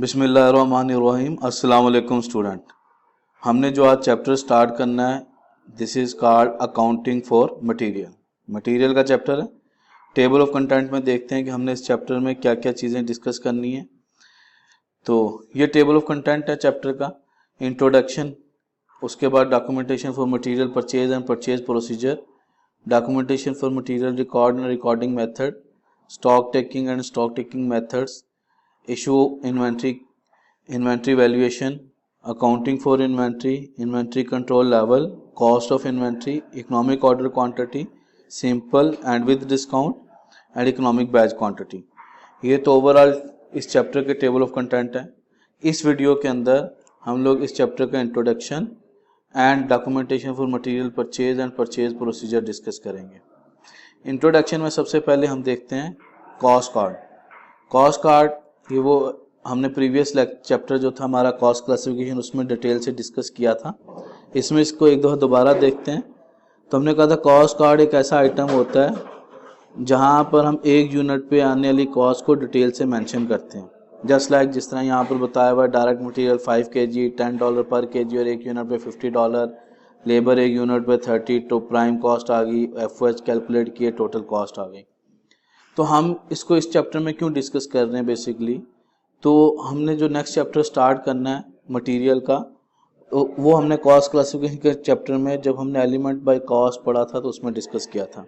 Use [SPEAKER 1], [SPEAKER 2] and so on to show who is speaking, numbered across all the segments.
[SPEAKER 1] बिस्मिल्लाहिर्रहमानिर्रहीम। अस्सलाम वालेकुम स्टूडेंट। हमने जो आज चैप्टर स्टार्ट करना है, this is called accounting for material का चैप्टर है। टेबल ऑफ कंटेंट में देखते हैं कि हमने इस चैप्टर में क्या क्या चीज़ें डिस्कस करनी है। तो ये टेबल ऑफ कंटेंट है चैप्टर का। इंट्रोडक्शन, उसके बाद documentation for material purchase and purchase procedure, documentation for material record and recording method, stock taking and stock taking methods, issue inventory valuation, accounting for inventory control level, cost of inventory, economic order quantity, simple and with discount and economic batch quantity। ये तो overall इस chapter के table of content है। इस video के अंदर हम लोग इस चैप्टर का introduction and documentation for material purchase and purchase procedure discuss करेंगे। इंट्रोडक्शन में सबसे पहले हम देखते हैं कॉस्ट कार्ड। कॉस्ट कार्ड ये वो हमने प्रीवियस चैप्टर जो था हमारा कॉस्ट क्लासिफिकेशन, उसमें डिटेल से डिस्कस किया था। इसमें इसको एक दो दोबारा देखते हैं। तो हमने कहा था कॉस्ट कार्ड एक ऐसा आइटम होता है जहां पर हम एक यूनिट पे आने वाली कॉस्ट को डिटेल से मेंशन करते हैं। जस्ट लाइक जिस तरह यहाँ पर बताया हुआ है, डायरेक्ट मटेरियल 5 kg $10 पर kg और एक यूनिट पे $50, लेबर एक यूनिट पे 30, तो प्राइम कॉस्ट आ गई, FOH कैलकुलेट किए, टोटल कॉस्ट आ गई। तो हम इसको इस चैप्टर में क्यों डिस्कस कर रहे हैं बेसिकली, तो हमने जो नेक्स्ट चैप्टर स्टार्ट करना है मटेरियल का, वो हमने कॉस्ट क्लासिफिकेशन के चैप्टर में जब हमने एलिमेंट बाय कॉस्ट पढ़ा था तो उसमें डिस्कस किया था।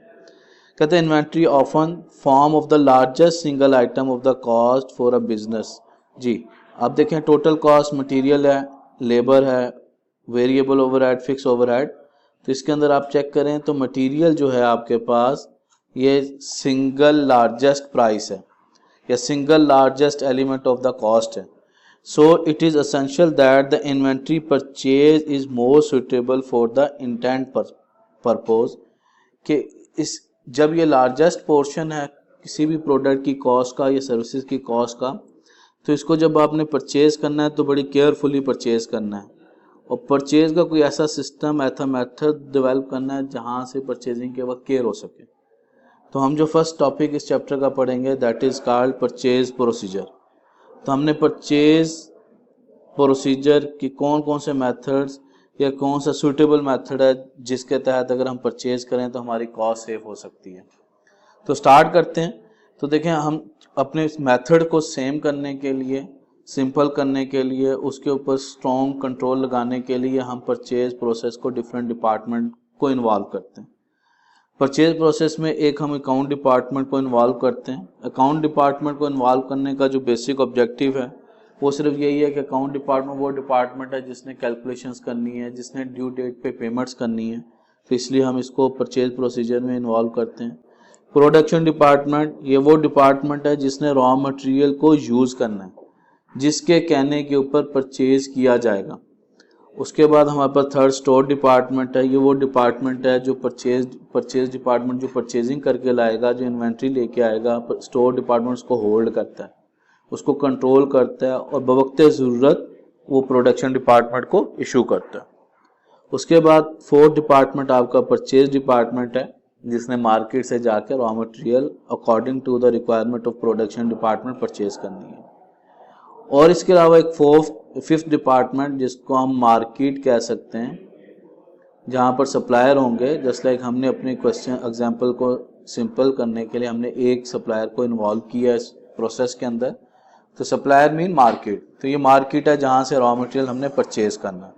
[SPEAKER 1] कहते हैं inventory often form of the largest single item of the cost for a business. जी आप देखें, टोटल कॉस्ट मटेरियल है, लेबर है, वेरिएबल ओवरहेड, फिक्स ओवरहेड। तो इसके अंदर आप चेक करें तो मटेरियल जो है आपके पास ये सिंगल लार्जेस्ट प्राइस है या single largest element of the cost है। So it is essential that the inventory purchase is more suitable for the intent purpose कि इस जब ये लार्जेस्ट पोर्शन है किसी भी प्रोडक्ट की कॉस्ट का या सर्विसेज की कॉस्ट का, तो इसको जब आपने परचेज करना है तो बड़ी केयरफुली परचेज करना है और परचेज का कोई ऐसा सिस्टम, ऐसा मेथड डेवलप करना है जहाँ से परचेजिंग के वक्त केयर हो सके। तो हम जो फर्स्ट टॉपिक इस चैप्टर का पढ़ेंगे that is called purchase procedure. तो हमने परचेज प्रोसीजर की कौन कौन से मेथड्स या कौन सा सूटेबल मेथड है जिसके तहत अगर हम परचेज करें तो हमारी कॉस्ट सेव हो सकती है। तो स्टार्ट करते हैं। तो देखें, हम अपने इस मेथड को सेम करने के लिए, सिंपल करने के लिए, उसके ऊपर स्ट्रॉन्ग कंट्रोल लगाने के लिए हम परचेज प्रोसेस को डिफरेंट डिपार्टमेंट को इन्वॉल्व करते हैं। परचेज प्रोसेस में एक हम अकाउंट डिपार्टमेंट को इन्वॉल्व करते हैं। अकाउंट डिपार्टमेंट को इन्वॉल्व करने का जो बेसिक ऑब्जेक्टिव है वो सिर्फ यही है कि अकाउंट डिपार्टमेंट वो डिपार्टमेंट है जिसने कैलकुलेशंस करनी है, जिसने ड्यू डेट पे पेमेंट्स करनी है, तो इसलिए हम इसको परचेज प्रोसीजर में इन्वॉल्व करते हैं। प्रोडक्शन डिपार्टमेंट ये वो डिपार्टमेंट है जिसने रॉ मटेरियल को यूज़ करना है, जिसके कहने के ऊपर परचेज किया जाएगा। उसके बाद हमारे पास थर्ड स्टोर डिपार्टमेंट है। ये वो डिपार्टमेंट है जो परचेज डिपार्टमेंट जो परचेजिंग करके लाएगा, जो इन्वेंट्री लेके आएगा। स्टोर डिपार्टमेंट उसको होल्ड करता है, उसको कंट्रोल करता है और बवक्ते ज़रूरत वो प्रोडक्शन डिपार्टमेंट को इशू करता है। उसके बाद फोर्थ डिपार्टमेंट आपका परचेज डिपार्टमेंट है जिसने मार्केट से जाकर raw material according to the requirement of production department purchase करनी है। और इसके अलावा एक फिफ्थ डिपार्टमेंट जिसको हम मार्केट कह सकते हैं, जहाँ पर सप्लायर होंगे। जस्ट लाइक हमने अपने क्वेश्चन एग्जांपल को सिंपल करने के लिए हमने एक सप्लायर को इन्वॉल्व किया इस प्रोसेस के अंदर। तो सप्लायर मीन मार्केट, तो ये मार्केट है जहाँ से रॉ मटेरियल हमने परचेज करना है।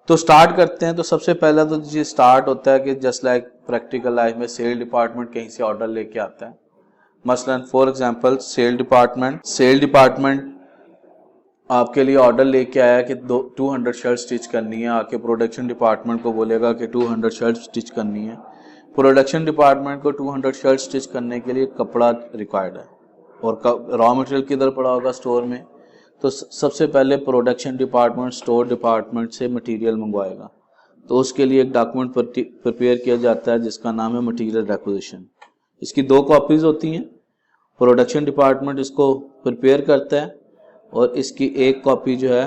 [SPEAKER 1] तो स्टार्ट करते हैं। तो सबसे पहला तो जी स्टार्ट होता है कि जस्ट लाइक प्रैक्टिकल लाइफ में सेल डिपार्टमेंट कहीं से ऑर्डर लेके आता है। मसलन फॉर एग्जांपल सेल डिपार्टमेंट आपके लिए ऑर्डर लेके आया कि 200 शर्ट स्टिच करनी है। आके प्रोडक्शन डिपार्टमेंट को बोलेगा कि 200 शर्ट स्टिच करनी है। प्रोडक्शन डिपार्टमेंट को 200 शर्ट स्टिच करने के लिए कपड़ा रिक्वायर्ड है और रॉ मटेरियल किधर पड़ा होगा, स्टोर में। तो सबसे पहले प्रोडक्शन डिपार्टमेंट स्टोर डिपार्टमेंट से मटेरियल मंगवाएगा। तो उसके लिए एक डॉक्यूमेंट प्रिपेयर किया जाता है जिसका नाम है मटेरियल रिक्विजिशन। इसकी 2 कॉपीज होती हैं। प्रोडक्शन डिपार्टमेंट इसको प्रिपेयर करता है और इसकी एक कॉपी जो है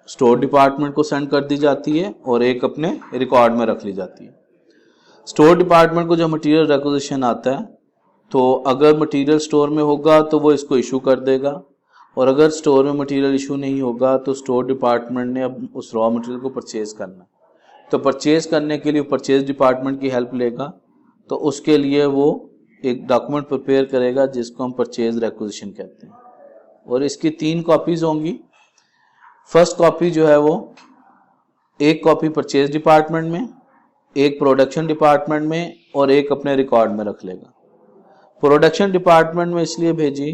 [SPEAKER 1] स्टोर डिपार्टमेंट को सेंड कर दी जाती है और एक अपने रिकॉर्ड में रख ली जाती है। स्टोर डिपार्टमेंट को जो मटेरियल रिक्विजिशन आता है तो अगर मटेरियल स्टोर में होगा तो वो इसको इशू कर देगा, और अगर स्टोर में मटेरियल इशू नहीं होगा तो स्टोर डिपार्टमेंट ने अब उस रॉ मटेरियल को परचेज करना है। तो परचेज करने के लिए परचेज डिपार्टमेंट की हेल्प लेगा, तो उसके लिए वो एक डॉक्यूमेंट प्रिपेयर करेगा जिसको हम परचेज रिक्विजिशन कहते हैं, और इसकी 3 कॉपीज होंगी। फर्स्ट कॉपी जो है वो एक कॉपी परचेज डिपार्टमेंट में, एक प्रोडक्शन डिपार्टमेंट में, और एक अपने रिकॉर्ड में रख लेगा। प्रोडक्शन डिपार्टमेंट में इसलिए भेजी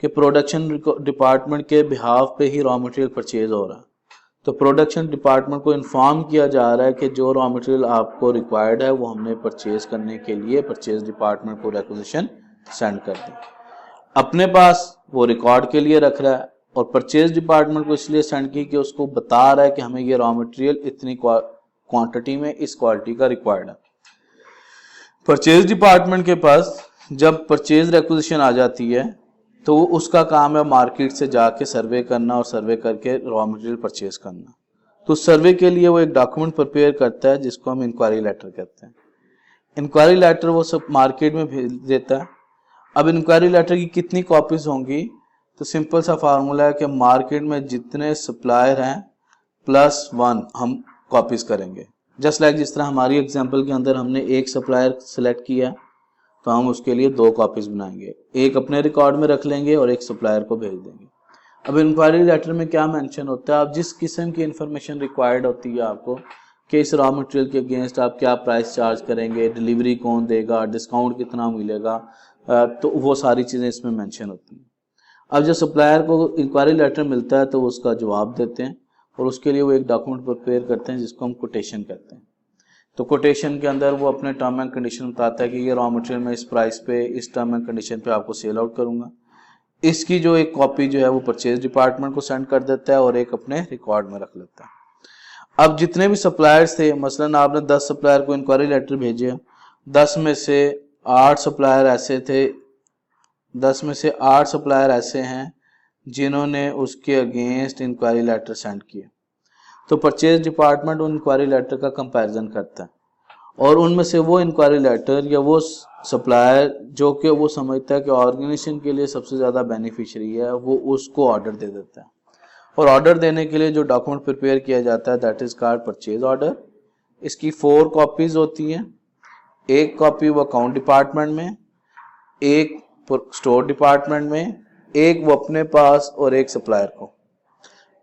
[SPEAKER 1] कि प्रोडक्शन डिपार्टमेंट के बिहाफ पे ही रॉ मटेरियल परचेज हो रहा है, तो प्रोडक्शन डिपार्टमेंट को इन्फॉर्म किया जा रहा है कि जो रॉ मटेरियल आपको रिक्वायर्ड है वो हमने परचेज करने के लिए परचेज डिपार्टमेंट को रिक्विजिशन सेंड कर दी। अपने पास वो रिकॉर्ड के लिए रख रहा है, और परचेज डिपार्टमेंट को इसलिए सेंड की कि उसको बता रहा है कि हमें ये रॉ मटेरियल इतनी क्वांटिटी में इस क्वालिटी का रिक्वायर्ड है। परचेज डिपार्टमेंट के पास जब परचेज रिक्विजिशन आ जाती है तो उसका काम है मार्केट से जाके सर्वे करना, और सर्वे करके रॉ मटेरियल परचेज करना। तो सर्वे के लिए वो एक डॉक्यूमेंट प्रिपेयर करता है जिसको हम इंक्वायरी लेटर कहते हैं। इंक्वायरी लेटर वो सब मार्केट में भेज देता है। अब इंक्वायरी लेटर की कितनी कॉपीज होंगी, तो सिंपल सा फार्मूला है कि मार्केट में जितने सप्लायर हैं +1 हम कॉपीज करेंगे। जस्ट लाइक जिस तरह हमारी एग्जांपल के अंदर हमने एक सप्लायर सेलेक्ट किया तो हम उसके लिए 2 कॉपीज बनाएंगे, एक अपने रिकॉर्ड में रख लेंगे और एक सप्लायर को भेज देंगे। अब इंक्वायरी लेटर में क्या मेंशन होता है, आप जिस किस्म की इंफॉर्मेशन रिक्वायर्ड होती है आपको कि इस रॉ मटेरियल के अगेंस्ट आप क्या प्राइस चार्ज करेंगे, डिलीवरी कौन देगा, डिस्काउंट कितना मिलेगा, तो वो सारी चीज़ें इसमें मेंशन होती हैं। अब जब सप्लायर को इंक्वायरी लेटर मिलता है तो उसका जवाब देते हैं, और उसके लिए वो एक डॉक्यूमेंट प्रिपेयर करते हैं जिसको हम कोटेशन कहते हैं। तो कोटेशन के अंदर वो अपने टर्म एंड कंडीशन बताता है कि ये रॉ मटेरियल मैं इस प्राइस पे इस टर्म एंड कंडीशन पे आपको सेल आउट करूंगा। इसकी जो एक कॉपी जो है वो परचेज डिपार्टमेंट को सेंड कर देता है और एक अपने रिकॉर्ड में रख लेता है। अब जितने भी सप्लायर्स थे, मसलन आपने 10 सप्लायर को इंक्वायरी लेटर भेजे, 10 में से 8 सप्लायर ऐसे थे, 10 में से 8 सप्लायर ऐसे हैं जिन्होंने उसके अगेंस्ट इंक्वायरी लेटर सेंड किए। तो परचेज डिपार्टमेंट उन इंक्वायरी लेटर का कंपैरिजन करता है, और उनमें से वो इंक्वायरी लेटर या वो सप्लायर जो कि वो समझता है कि ऑर्गेनाइजेशन के लिए सबसे ज़्यादा बेनिफिशियरी है, वो उसको ऑर्डर दे देता है। और ऑर्डर देने के लिए जो डॉक्यूमेंट प्रिपेयर किया जाता है that is called purchase order. इसकी 4 कॉपीज होती हैं, एक कॉपी वो अकाउंट डिपार्टमेंट में, एक स्टोर डिपार्टमेंट में, एक वो अपने पास, और एक सप्लायर को।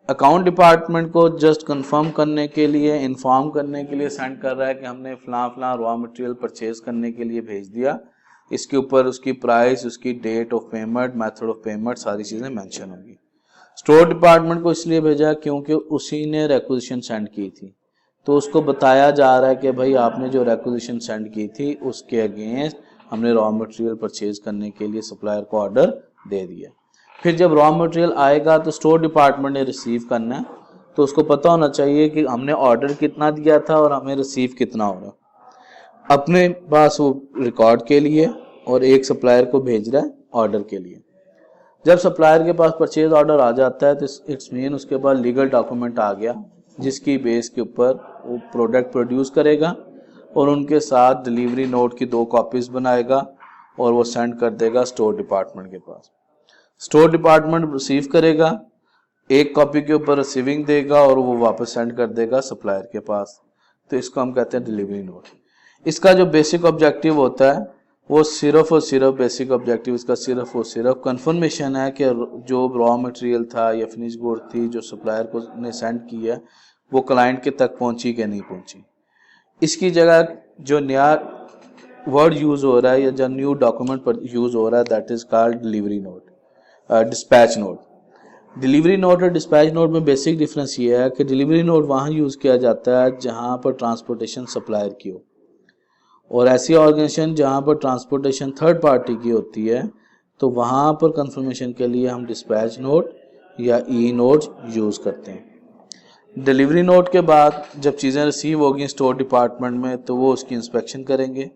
[SPEAKER 1] अकाउंट डिपार्टमेंट को जस्ट कंफर्म करने के लिए, इन्फॉर्म करने के लिए सेंड कर रहा है कि हमने फलां रॉ मटेरियल परचेज करने के लिए भेज दिया। इसके ऊपर उसकी प्राइस, उसकी date of payment, method of payment, सारी चीज़ें मेंशन होंगी। स्टोर डिपार्टमेंट को इसलिए भेजा क्योंकि उसी ने रिक्विजिशन सेंड की थी, तो उसको बताया जा रहा है कि भाई आपने जो रिक्विजिशन सेंड की थी उसके अगेंस्ट हमने रॉ मटेरियल परचेज करने के लिए सप्लायर को ऑर्डर दे दिया। फिर जब रॉ मटेरियल आएगा तो स्टोर डिपार्टमेंट ने रिसीव करना है, तो उसको पता होना चाहिए कि हमने ऑर्डर कितना दिया था और हमें रिसीव कितना हो रहा। अपने पास वो रिकॉर्ड के लिए और एक सप्लायर को भेज रहा है ऑर्डर के लिए। जब सप्लायर के पास परचेज ऑर्डर आ जाता है तो इट्स मीन उसके पास लीगल डॉक्यूमेंट आ गया जिसकी बेस के ऊपर वो प्रोडक्ट प्रोड्यूस करेगा और उनके साथ डिलीवरी नोट की 2 कॉपीज बनाएगा और वो सेंड कर देगा स्टोर डिपार्टमेंट के पास। स्टोर डिपार्टमेंट रिसीव करेगा, एक कॉपी के ऊपर रिसीविंग देगा और वो वापस सेंड कर देगा सप्लायर के पास। तो इसको हम कहते हैं डिलीवरी नोट। इसका जो बेसिक ऑब्जेक्टिव होता है वो सिर्फ और सिर्फ बेसिक ऑब्जेक्टिव इसका सिर्फ और सिर्फ कंफर्मेशन है कि जो रॉ मटेरियल था या फिनिश गुड थी जो सप्लायर को ने सेंड की है वो क्लाइंट के तक पहुंची कि नहीं पहुंची। इसकी जगह जो नया वर्ड यूज हो रहा है या जो न्यू डॉक्यूमेंट पर यूज हो रहा है that is called delivery note, dispatch note. Delivery note और डिस्पैच नोट में बेसिक डिफरेंस ये है कि डिलीवरी नोट वहाँ यूज़ किया जाता है जहाँ पर ट्रांसपोर्टेशन सप्लायर की हो, और ऐसी ऑर्गेनाइजेशन जहाँ पर ट्रांसपोर्टेशन थर्ड पार्टी की होती है तो वहाँ पर कंफर्मेशन के लिए हम डिस्पैच नोट या ई नोट यूज़ करते हैं। डिलीवरी नोट के बाद जब चीज़ें रिसीव होगी स्टोर डिपार्टमेंट में तो वो उसकी इंस्पेक्शन करेंगे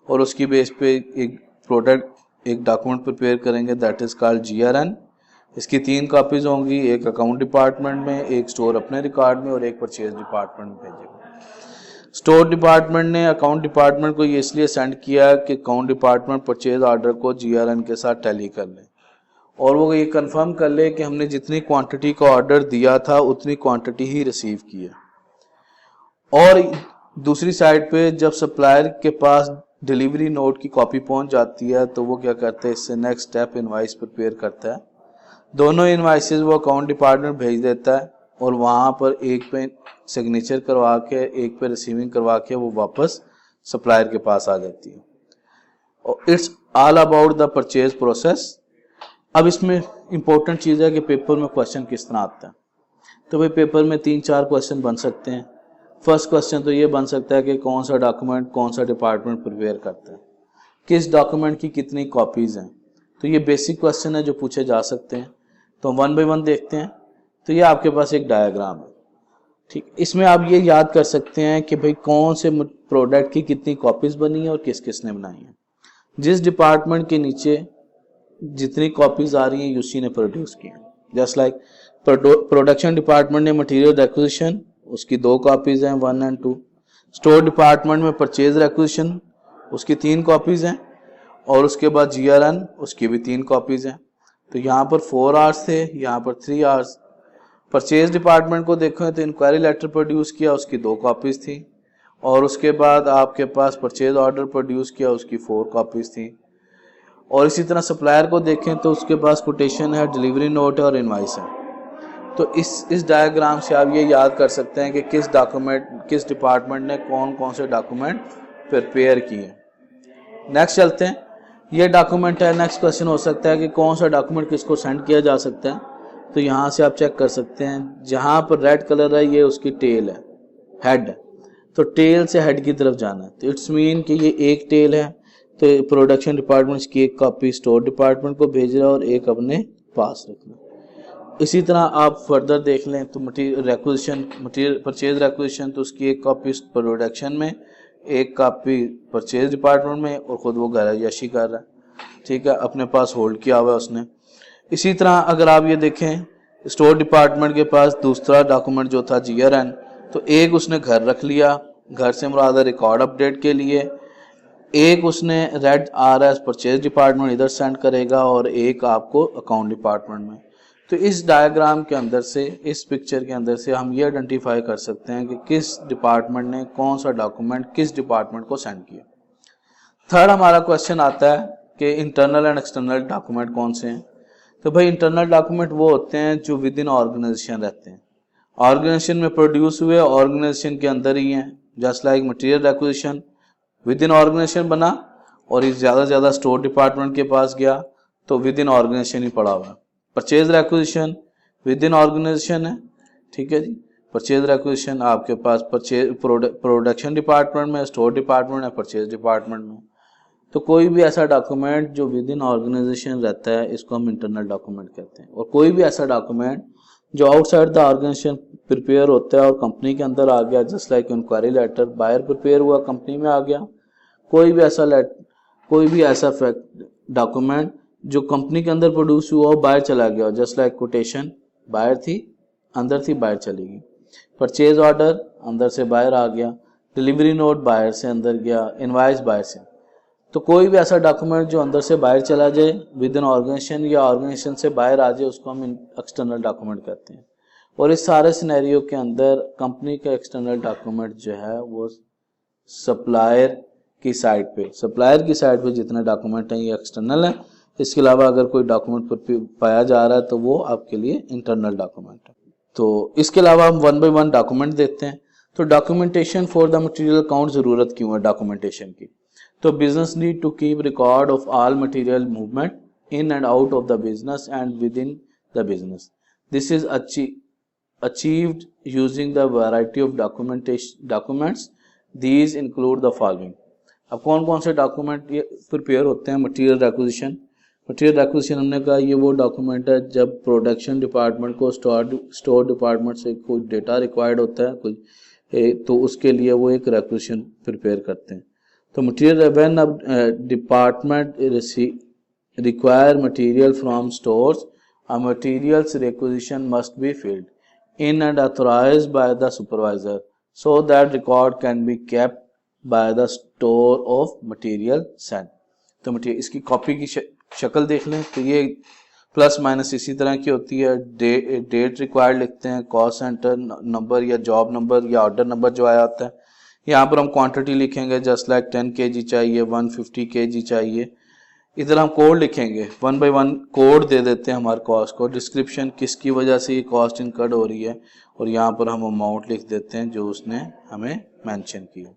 [SPEAKER 1] और उसकी बेस पे एक डॉक्यूमेंट प्रिपेयर करेंगे दैट इज कॉल्ड GRN। इसकी 3 कॉपीज होंगी, एक अकाउंट डिपार्टमेंट में, एक स्टोर अपने रिकॉर्ड में और एक परचेज डिपार्टमेंट में भेजेगा। स्टोर डिपार्टमेंट ने अकाउंट डिपार्टमेंट को ये इसलिए सेंड किया कि अकाउंट डिपार्टमेंट परचेज ऑर्डर को जीआरएन के साथ टैली कर ले और वो ये कंफर्म कर ले कि हमने जितनी क्वांटिटी का ऑर्डर दिया था उतनी क्वांटिटी ही रिसीव की है। और दूसरी साइड पे जब सप्लायर के पास डिलीवरी नोट की कॉपी पहुंच जाती है तो वो क्या करते हैं, इससे नेक्स्ट स्टेप इनवाइस प्रिपेयर करता है। दोनों इनवाइसेस वो अकाउंट डिपार्टमेंट भेज देता है और वहां पर एक पे सिग्नेचर करवा के एक पे रिसीविंग करवा के वो वापस सप्लायर के पास आ जाती है। और it's all about the purchase process. अब इसमें इंपॉर्टेंट चीज़ है कि पेपर में क्वेश्चन किस तरह आता है। तो भाई पेपर में 3-4 क्वेश्चन बन सकते हैं। फर्स्ट क्वेश्चन तो ये बन सकता है कि कौन सा डॉक्यूमेंट कौन सा डिपार्टमेंट प्रिपेयर करता है, किस डॉक्यूमेंट की कितनी कॉपीज़ हैं। तो ये बेसिक क्वेश्चन है जो पूछे जा सकते हैं। तो 1 बाय 1 देखते हैं। तो ये आपके पास एक डायग्राम है, ठीक। इसमें आप ये याद कर सकते हैं कि भाई कौन से प्रोडक्ट की कितनी कॉपीज़ बनी है और किस किस ने बनाई है। जिस डिपार्टमेंट के नीचे जितनी कॉपीज आ रही हैं उसी ने प्रोड्यूस की है। जस्ट लाइक प्रोडक्शन डिपार्टमेंट ने मटेरियल रिक्विजिशन, उसकी 2 कॉपीज हैं 1 और 2। स्टोर डिपार्टमेंट में परचेज रिक्विजिशन, उसकी 3 कॉपीज हैं और उसके बाद जीआरएन, उसकी भी 3 कॉपीज हैं। तो यहाँ पर 4 आवर्स थे, यहाँ पर 3 आवर्स। परचेज डिपार्टमेंट को देखो तो इंक्वायरी लेटर प्रोड्यूस किया, उसकी 2 कॉपीज थी और उसके बाद आपके पास परचेज ऑर्डर प्रोड्यूस किया, उसकी 4 कॉपीज थी। और इसी तरह सप्लायर को देखें तो उसके पास कोटेशन है, डिलीवरी नोट है और इनवाइस है। तो इस डायग्राम से आप ये याद कर सकते हैं कि किस डिपार्टमेंट ने कौन कौन से डॉक्यूमेंट प्रिपेयर किए। नेक्स्ट चलते हैं। ये डॉक्यूमेंट है। नेक्स्ट क्वेश्चन हो सकता है कि कौन सा डॉक्यूमेंट किसको सेंड किया जा सकता है। तो यहाँ से आप चेक कर सकते हैं, जहाँ पर रेड कलर है ये उसकी टेल है, हेड है। तो टेल से हेड की तरफ जाना है। तो इट्स मीन कि ये एक टेल है, तो प्रोडक्शन डिपार्टमेंट की एक कॉपी स्टोर डिपार्टमेंट को भेज रहा है और एक अपने पास रखना। इसी तरह आप फर्दर देख लें तो मटेरियल परचेज रिक्विजिशन, तो उसकी एक कॉपी प्रोडक्शन में, एक कॉपी परचेज डिपार्टमेंट में और ख़ुद वो गैरायाशी कर रहा है, ठीक है, अपने पास होल्ड किया हुआ है उसने। इसी तरह अगर आप ये देखें स्टोर डिपार्टमेंट के पास दूसरा डॉक्यूमेंट जो था जीआरएन, तो एक उसने घर रख लिया, घर से मुराद रिकॉर्ड अपडेट के लिए। एक उसने रेड आरएस परचेज डिपार्टमेंट इधर सेंड करेगा और एक आपको अकाउंट डिपार्टमेंट में। तो इस डायग्राम के अंदर से, इस पिक्चर के अंदर से हम ये आइडेंटिफाई कर सकते हैं कि किस डिपार्टमेंट ने कौन सा डॉक्यूमेंट किस डिपार्टमेंट को सेंड किया। थर्ड हमारा क्वेश्चन आता है कि इंटरनल एंड एक्सटर्नल डॉक्यूमेंट कौन से हैं। तो भाई इंटरनल डॉक्यूमेंट वो होते हैं जो विद इन ऑर्गेनाइजेशन रहते हैं, ऑर्गेनाइजेशन में प्रोड्यूस हुए, ऑर्गेनाइजेशन के अंदर ही हैं। Just like material requisition within organization बना और ये ज़्यादा से ज़्यादा स्टोर डिपार्टमेंट के पास गया तो विद इन ऑर्गेनाइजेशन ही पड़ा हुआ है। Purchase requisition within organization है, ठीक है जी। परचेज रिक्विजिशन आपके पास परचेज प्रोडक्शन डिपार्टमेंट में, स्टोर डिपार्टमेंट है, परचेज डिपार्टमेंट में। तो कोई भी ऐसा डॉक्यूमेंट जो विद इन ऑर्गेनाइजेशन रहता है इसको हम इंटरनल डॉक्यूमेंट कहते हैं। और कोई भी ऐसा डॉक्यूमेंट जो आउटसाइड द ऑर्गेनाइजेशन प्रिपेयर होता है और कंपनी के अंदर आ गया, just like inquiry letter buyer prepare हुआ कंपनी में आ गया। कोई भी ऐसा डॉक्यूमेंट जो कंपनी के अंदर प्रोड्यूस हुआ और बाहर चला गया, जस्ट लाइक कोटेशन बाहर थी, अंदर थी, बाहर चली गई। परचेज ऑर्डर अंदर से बाहर आ गया, डिलीवरी नोट बाहर से अंदर गया, इनवाइस बाहर से। तो कोई भी ऐसा डॉक्यूमेंट जो अंदर से बाहर चला जाए विद इन ऑर्गेनाइजेशन या ऑर्गेनाइजेशन से बाहर आ जाए उसको हम एक्सटर्नल डॉक्यूमेंट कहते हैं। और इस सारे सिनेरियो के अंदर कंपनी का एक्सटर्नल डॉक्यूमेंट जो है वो सप्लायर की साइड पे जितने डॉक्यूमेंट हैं ये एक्सटर्नल है। इसके अलावा अगर कोई डॉक्यूमेंट पाया जा रहा है तो वो आपके लिए इंटरनल डॉक्यूमेंट है। तो इसके अलावा हम 1 बाय 1 डॉक्यूमेंट देखते हैं। तो documentation for the material account जरूरत क्यों है डॉक्यूमेंटेशन की। तो business need to keep record of all material movement in and out of the business and within the business. This is achieved using the variety of documents. These include the following. अब कौन कौन से document ये prepare होते हैं। Material requisition हमने कहा ये वो डॉक्यूमेंट है जब प्रोडक्शन डिपार्टमेंट को स्टोर डिपार्टमेंट से कोई डेटा रिक्वायर्ड होता है तो उसके लिए वो एक रिक्विजिशन प्रिपेयर करते हैं। तो material when department require material from stores, a materials requisition must be filled in and authorized by the supervisor. so that record can be kept by the store of material sent। तो material इसकी copy की शक्ल देख लें तो ये plus minus इसी तरह की होती है। डेट रिक्वायर्ड लिखते हैं, कॉस्ट सेंटर नंबर या जॉब नंबर या ऑर्डर नंबर जो आया होता है। यहाँ पर हम क्वांटिटी लिखेंगे जस्ट लाइक 10 kg चाहिए, 150 kg चाहिए। इधर हम कोड लिखेंगे, 1 by 1 कोड दे देते हैं हमारे कॉस्ट को। डिस्क्रिप्शन किसकी वजह से ये कॉस्ट इनकर्ड हो रही है, और यहाँ पर हम अमाउंट लिख देते हैं जो उसने हमें मेंशन किया।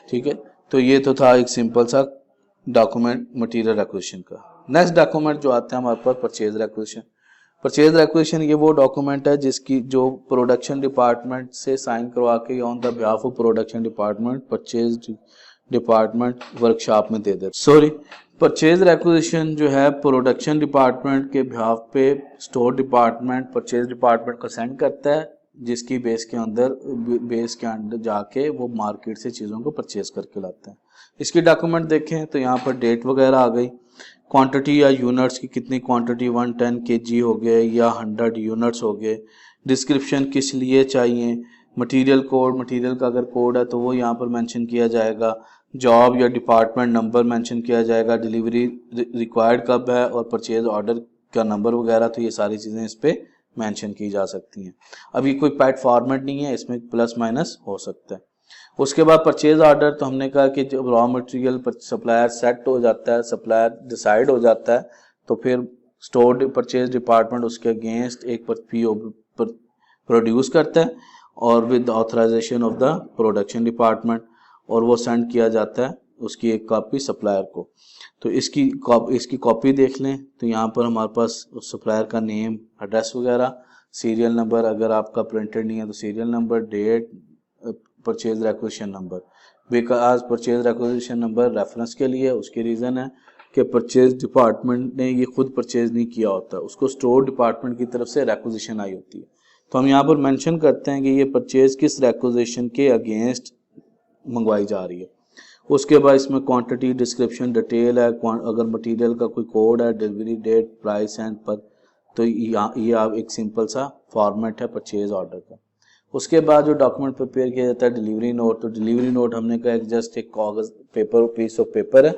[SPEAKER 1] ठीक है, तो ये तो था एक सिंपल सा डॉक्यूमेंट मटेरियल एक्विजिशन का। नेक्स्ट डॉक्यूमेंट जो आता है हमारे पास परचेज रिक्विजिशन। परचेज रिक्विजिशन ये वो डॉक्यूमेंट है जिसकी जो प्रोडक्शन डिपार्टमेंट से साइन करवा के on the behalf of production department purchase department workshop में दे दे। सॉरी, परचेज रिक्विजिशन जो है प्रोडक्शन डिपार्टमेंट के बिहाफ पे स्टोर डिपार्टमेंट परचेज डिपार्टमेंट को सेंड करता है, जिसकी बेस के अंदर जाके वो मार्केट से चीज़ों को परचेज करके लाते हैं। इसकी डॉक्यूमेंट देखें तो यहाँ पर डेट वगैरह आ गई, क्वांटिटी या यूनिट्स की कितनी क्वांटिटी 110 kg हो गए या 100 यूनिट्स हो गए, डिस्क्रिप्शन किस लिए चाहिए, मटेरियल कोड, मटेरियल का अगर कोड है तो वो यहाँ पर मेंशन किया जाएगा, जॉब या डिपार्टमेंट नंबर मेंशन किया जाएगा, डिलीवरी रिक्वायर्ड कब है और परचेज ऑर्डर का नंबर वगैरह। तो ये सारी चीज़ें इस पर मेंशन की जा सकती हैं। अभी कोई पैट फॉर्मेट नहीं है, इसमें प्लस माइनस हो सकता है। उसके बाद परचेज ऑर्डर, तो हमने कहा कि जब रॉ मटेरियल सप्लायर सेट हो जाता है, सप्लायर डिसाइड हो जाता है, तो फिर स्टोर परचेज डिपार्टमेंट उसके अगेंस्ट एक पीओ प्रोड्यूस करता है और with authorization of the production department, और वो सेंड किया जाता है उसकी एक कॉपी सप्लायर को। तो इसकी कॉपी देख लें तो यहाँ पर हमारे पास सप्लायर का नेम, एड्रेस वगैरह, सीरियल नंबर, अगर आपका प्रिंटेड नहीं है तो serial number, date, purchase requisition number. Because purchase requisition number reference के लिए, उसकी रीज़न है कि परचेज डिपार्टमेंट ने ये खुद परचेज नहीं किया होता, उसको स्टोर डिपार्टमेंट की तरफ से रिक्विजिशन आई होती है। तो हम यहाँ पर मेंशन करते हैं कि ये परचेज किस रिक्विजिशन के अगेंस्ट मंगवाई जा रही है। उसके बाद इसमें क्वांटिटी, डिस्क्रिप्शन, डिटेल है, अगर मटेरियल का कोई कोड है, डिलीवरी डेट, प्राइस एंड पर, तो ये एक सिंपल सा फॉर्मेट है परचेज ऑर्डर का। उसके बाद जो डॉक्यूमेंट प्रिपेयर किया जाता है डिलीवरी नोट। तो डिलीवरी नोट हमने कहा जस्ट एक कागज पेपर, पीस ऑफ पेपर है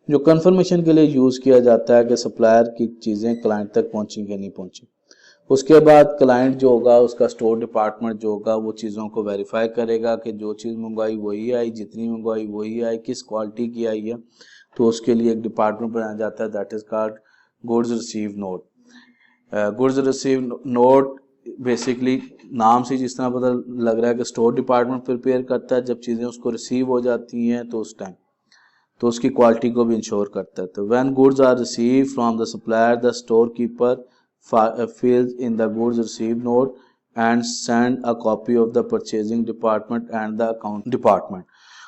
[SPEAKER 1] जो कंफर्मेशन के लिए यूज किया जाता है कि सप्लायर की चीजें क्लाइंट तक पहुंची कि नहीं पहुंची। उसके बाद क्लाइंट जो होगा, उसका स्टोर डिपार्टमेंट जो होगा, वो चीज़ों को वेरीफाई करेगा कि जो चीज़ मंगवाई वही आई, जितनी मंगवाई वही आई, किस क्वालिटी की आई है। तो उसके लिए एक डिपार्टमेंट बनाया जाता है, that is called goods receive note. Goods receive note basically नाम से जिस तरह पता लग रहा है कि स्टोर डिपार्टमेंट प्रिपेयर करता है, जब चीज़ें उसको रिसीव हो जाती हैं तो उस टाइम तो उसकी क्वालिटी को भी इंश्योर करता है। तो when goods are receive from the supplier, the store keeper fills in the goods received note and send a copy of the purchasing department and the account department।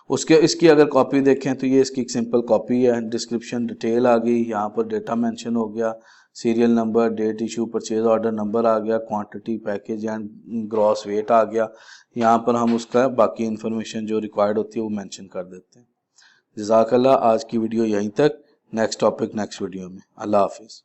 [SPEAKER 1] उसके इसकी अगर कॉपी देखें तो ये इसकी एक सिंपल कॉपी है। Description detail आ गई, यहाँ पर डेटा मेंशन हो गया, serial number, date issue, purchase order number आ गया, quantity, package and gross weight आ गया। यहाँ पर हम उसका बाकी इन्फॉर्मेशन जो रिक्वायर्ड होती है वो मेंशन कर देते हैं। जज़ाकल्लाह। आज की वीडियो यहीं तक, नेक्स्ट टॉपिक नेक्स्ट वीडियो में। अल्लाह हाफिज़।